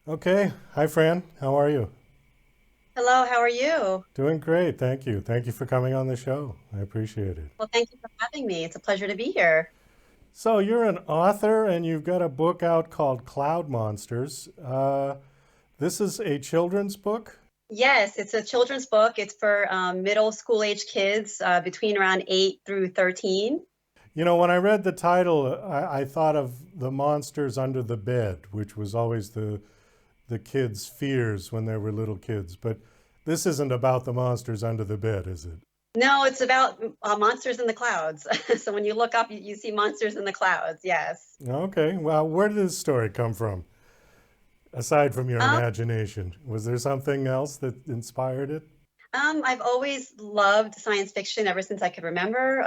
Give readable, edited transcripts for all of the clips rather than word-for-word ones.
Okay. Hi, Fran. How are you? Hello, how are you? Doing great. Thank you. Thank you for coming on the show. I appreciate it. Well, thank you for having me. It's a pleasure to be here. So, you're an author and you've got a book out called Cloud Monsters. This is a children's book. Yes, it's a children's book. It's for middle school age kids between around 8 through 13. You know, when I read the title, I thought of the monsters under the bed, which was always the kids' fears when they were little kids. But this isn't about the monsters under the bed, is it? No, it's about monsters in the clouds. So when you look up, you see monsters in the clouds. Yes. Okay. Well, where did this story come from? Aside from your Um, imagination, was there something else that inspired it? I've always loved science fiction ever since I could remember.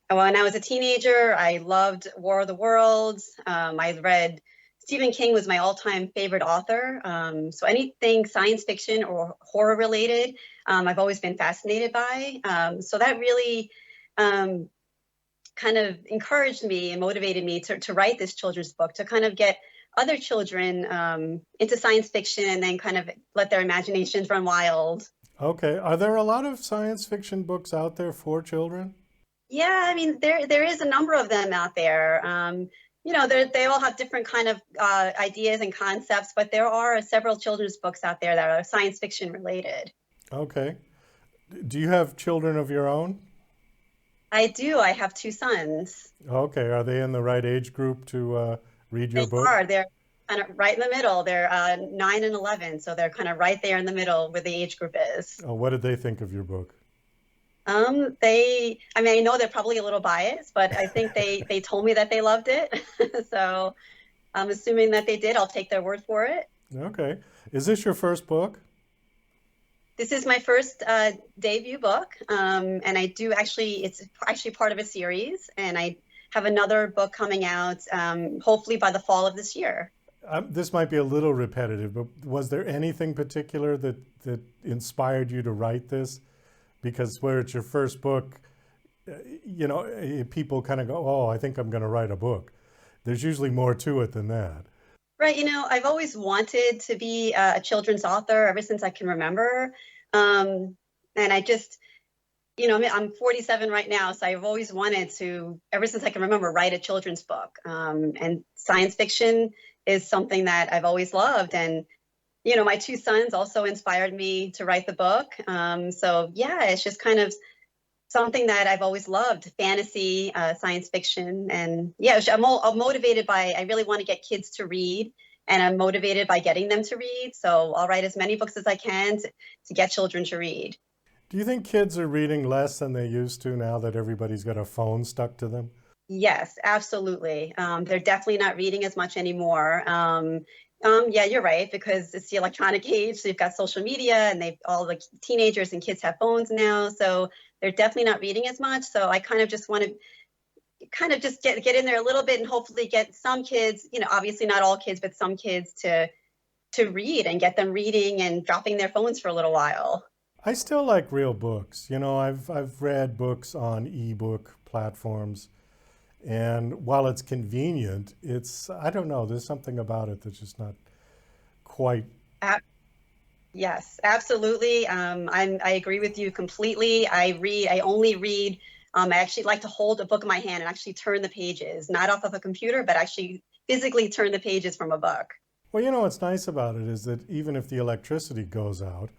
When I was a teenager, I loved War of the Worlds. I read Stephen King was my all-time favorite author. So anything science fiction or horror related, I've always been fascinated by. So that really um, kind of encouraged me and motivated me to write this children's book to kind of get other children into science fiction and then kind of let their imaginations run wild. Okay. Are there a lot of science fiction books out there for children? Yeah, I mean, there is a number of them out there. They all have different kind of ideas and concepts, but there are several children's books out there that are science fiction related. Okay. Do you have children of your own? I do. I have two sons. Okay. Are they in the right age group to read your They book? are. They're kind of right in the middle. They're 9 and 11, so they're kind of right there in the middle where the age group is. Oh, what did they think of your book? I mean, I know they're probably a little biased, but I think they told me that they loved it. So I'm assuming that they did. I'll take their word for it. Okay. Is this your first book? This is my first debut book, and it's actually part of a series, and I have another book coming out hopefully by the fall of this year. This might be a little repetitive, but was there anything particular that inspired you to write this? Because where it's your first book, people kind of go, "Oh, I think I'm going to write a book." There's usually more to it than that. Right, I've always wanted to be a children's author ever since I can remember. And I just, I'm 47 right now, so I've always wanted to, ever since I can remember, write a children's book. And science fiction is something that I've always loved. And, my two sons also inspired me to write the book. So yeah, it's just kind of something that I've always loved, fantasy, science fiction. And yeah, I'm motivated by, I really want to get kids to read, and I'm motivated by getting them to read. So I'll write as many books as I can to get children to read. Do you think kids are reading less than they used to now that everybody's got a phone stuck to them? Yes, absolutely. They're definitely not reading as much anymore. Yeah, you're right, because it's the electronic age. So you've got social media, and all the teenagers and kids have phones now. So they're definitely not reading as much. So I kind of just want to kind of just get in there a little bit and hopefully get some kids, obviously not all kids, but some kids to read and get them reading and dropping their phones for a little while. I still like real books. I've read books on ebook platforms, and while it's convenient, it's I don't know. There's something about it that's just not quite. A- yes, absolutely. I agree with you completely. I only read. I actually like to hold a book in my hand and actually turn the pages, not off of a computer, but actually physically turn the pages from a book. Well, you know what's nice about it is that even if the electricity goes out,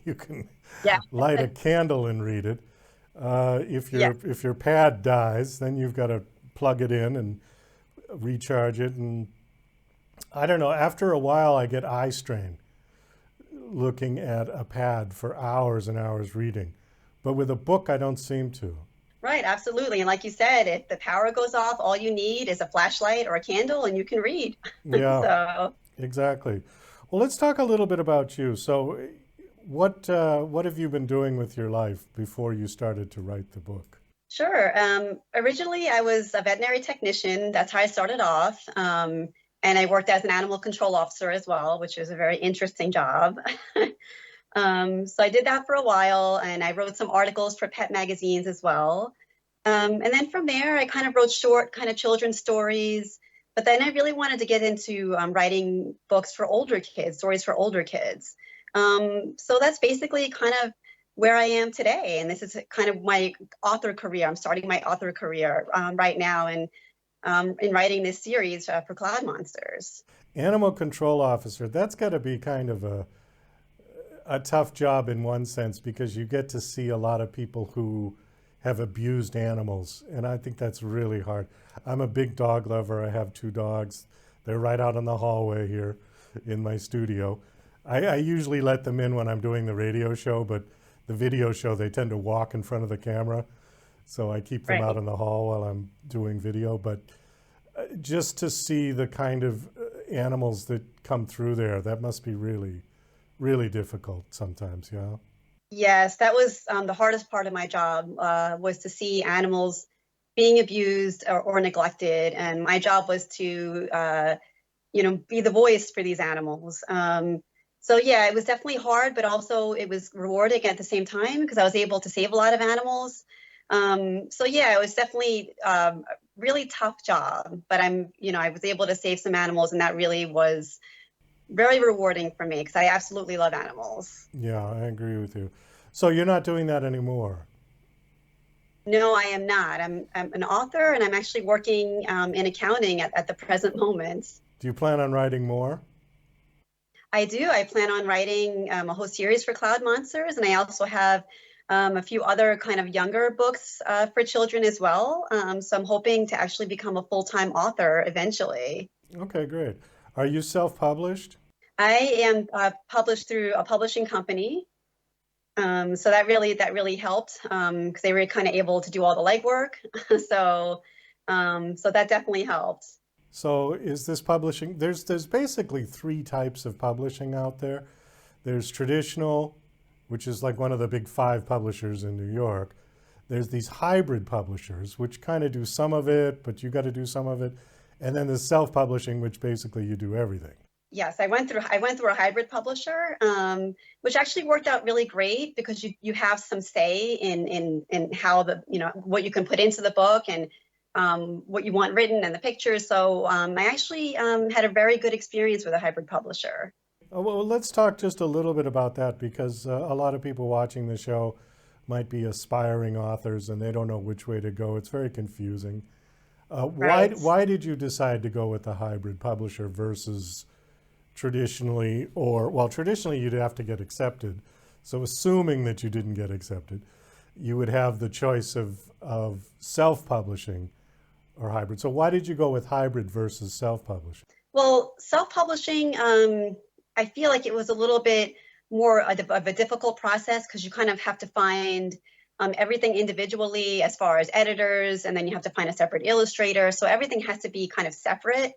you can Yeah, light a candle and read it. If yeah. your pad dies, then you've got to plug it in and recharge it. And I don't know. After a while, I get eye strain looking at a pad for hours and hours reading. But with a book, I don't seem to. Right, absolutely. And like you said, if the power goes off, all you need is a flashlight or a candle and you can read. Yeah, So, exactly. Well, let's talk a little bit about you. So, what have you been doing with your life before you started to write the book? sure. Originally, I was a veterinary technician. That's how I started off. And I worked as an animal control officer as well, which was a very interesting job. So I did that for a while, and I wrote some articles for pet magazines as well. And then from there, I kind of wrote short, kind of children's stories. But then I really wanted to get into writing books for older kids, stories for older kids. So that's basically kind of where I am today. And this is kind of my author career. I'm starting my author career right now and in writing this series for Cloud Monsters. Animal control officer, that's got to be kind of a tough job in one sense, because you get to see a lot of people who have abused animals. And I think that's really hard. I'm a big dog lover. I have 2 dogs. They're right out in the hallway here in my studio. I usually let them in when I'm doing the radio show, but the video show, they tend to walk in front of the camera. So I keep them out in the hall while I'm doing video. But just to see the kind of animals that come through there, that must be really, really difficult sometimes, yeah? Yes, that was the hardest part of my job, was to see animals being abused or neglected. And my job was to, be the voice for these animals. So yeah, it was definitely hard, but also it was rewarding at the same time because I was able to save a lot of animals. So yeah, it was definitely a really tough job, but I was able to save some animals, and that really was very rewarding for me because I absolutely love animals. Yeah, I agree with you. So you're not doing that anymore? No, I am not. I'm an author, and I'm actually working in accounting at the present moment. Do you plan on writing more? I do. I plan on writing a whole series for Cloud Monsters, and I also have a few other kind of younger books for children as well. So I'm hoping to actually become a full-time author eventually. Okay, great. Are you self-published? I am published through a publishing company. So that really helped because they were kind of able to do all the legwork. So that definitely helped. So is this publishing, there's basically 3 types of publishing out there. There's traditional, which is like one of the big 5 publishers in New York. There's these hybrid publishers, which kind of do some of it, but you got to do some of it. And then there's self-publishing, which basically you do everything. Yes, I went through a hybrid publisher, which actually worked out really great because you have some say in how what you can put into the book and what you want written and the pictures. So I actually had a very good experience with a hybrid publisher. Well, let's talk just a little bit about that, because a lot of people watching the show might be aspiring authors and they don't know which way to go. It's very confusing. Right. Why did you decide to go with a hybrid publisher versus traditionally, traditionally you'd have to get accepted. So assuming that you didn't get accepted, you would have the choice of self-publishing or hybrid. So why did you go with hybrid versus self-publishing? Well, self-publishing, I feel like it was a little bit more of a difficult process because you kind of have to find everything individually as far as editors, and then you have to find a separate illustrator. So everything has to be kind of separate.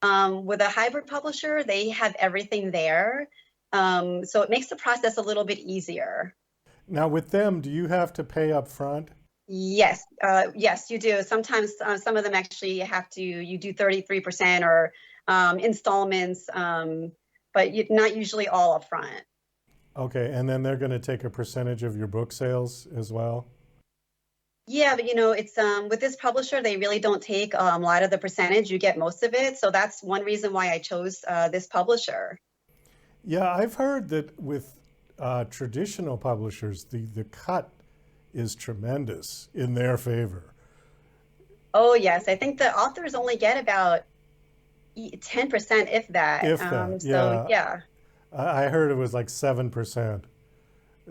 With a hybrid publisher, they have everything there. So it makes the process a little bit easier. Now with them, do you have to pay up front? Yes, yes, you do. Sometimes some of them actually you do 33% or installments, but not usually all up front. Okay, and then they're going to take a percentage of your book sales as well? Yeah, but it's with this publisher, they really don't take a lot of the percentage. You get most of it. So that's one reason why I chose this publisher. Yeah, I've heard that with traditional publishers, the cut is tremendous in their favor. Oh, yes. I think the authors only get about 10%, if that. If that, So, yeah. yeah. I heard it was like 7%.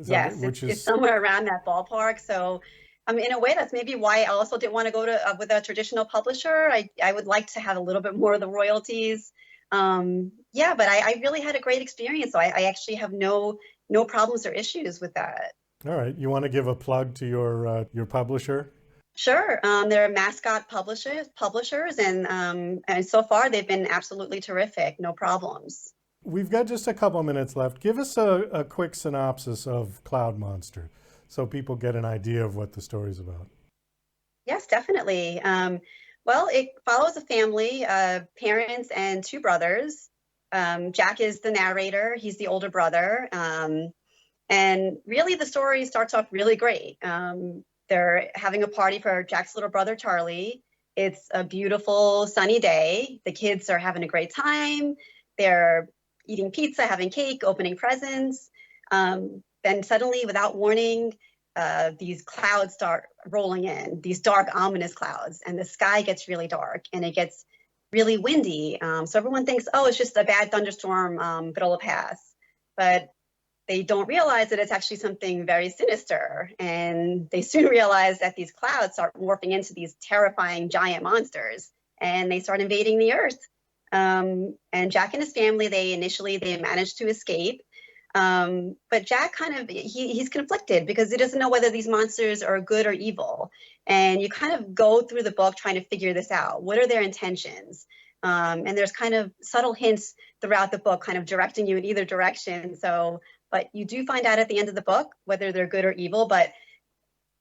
Yes, it's somewhere around that ballpark. So, in a way, that's maybe why I also didn't want to go to with a traditional publisher. I would like to have a little bit more of the royalties. Yeah, but I really had a great experience. So I actually have no problems or issues with that. All right, you want to give a plug to your publisher? Sure. They're mascot publishers, and so far they've been absolutely terrific. No problems. We've got just a couple minutes left. Give us a quick synopsis of Cloud Monster so people get an idea of what the story's about. Yes, definitely. Well, it follows a family, parents and 2 brothers. Jack is the narrator. He's the older brother. And really the story starts off really great. They're having a party for Jack's little brother, Charlie. It's a beautiful sunny day. The kids are having a great time. They're eating pizza, having cake, opening presents. Then suddenly, without warning, these clouds start rolling in, these dark, ominous clouds, and the sky gets really dark and it gets really windy. So everyone thinks, oh, it's just a bad thunderstorm, but it'll pass. But they don't realize that it's actually something very sinister. And they soon realize that these clouds start morphing into these terrifying giant monsters and they start invading the earth. And Jack and his family, they managed to escape. But Jack he's conflicted because he doesn't know whether these monsters are good or evil. And you kind of go through the book trying to figure this out. What are their intentions? And there's kind of subtle hints throughout the book, kind of directing you in either direction. But you do find out at the end of the book whether they're good or evil, but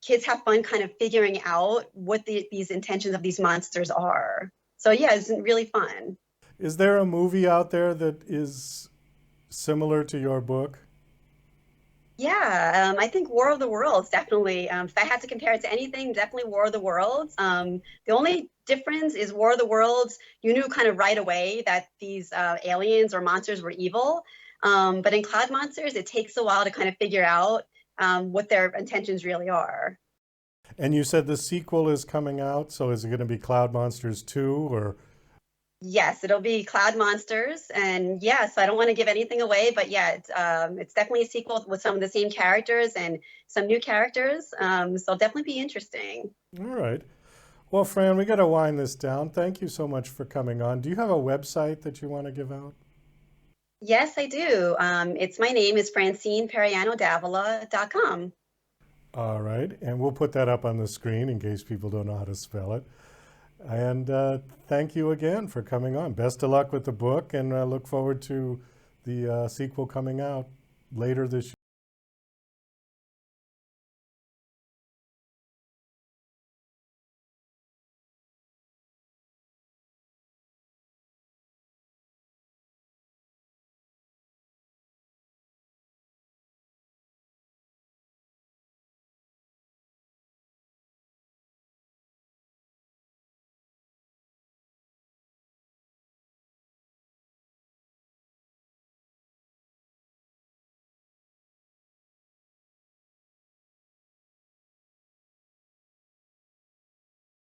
kids have fun kind of figuring out what these intentions of these monsters are. So yeah, it's really fun. Is there a movie out there that is similar to your book? Yeah, I think War of the Worlds, definitely. If I had to compare it to anything, definitely War of the Worlds. The only difference is War of the Worlds, you knew kind of right away that these aliens or monsters were evil. But in Cloud Monsters, it takes a while to kind of figure out what their intentions really are. And you said the sequel is coming out, so is it going to be Cloud Monsters 2 or? Yes, it'll be Cloud Monsters, and yes, I don't want to give anything away, but yeah, it's definitely a sequel with some of the same characters and some new characters. So it'll definitely be interesting. All right. Well, Fran, we got to wind this down. Thank you so much for coming on. Do you have a website that you want to give out? Yes, I do. It's my name is Francine Piriano-Davila.com. All right, and we'll put that up on the screen in case people don't know how to spell it. And thank you again for coming on. Best of luck with the book, and I look forward to the sequel coming out later this year.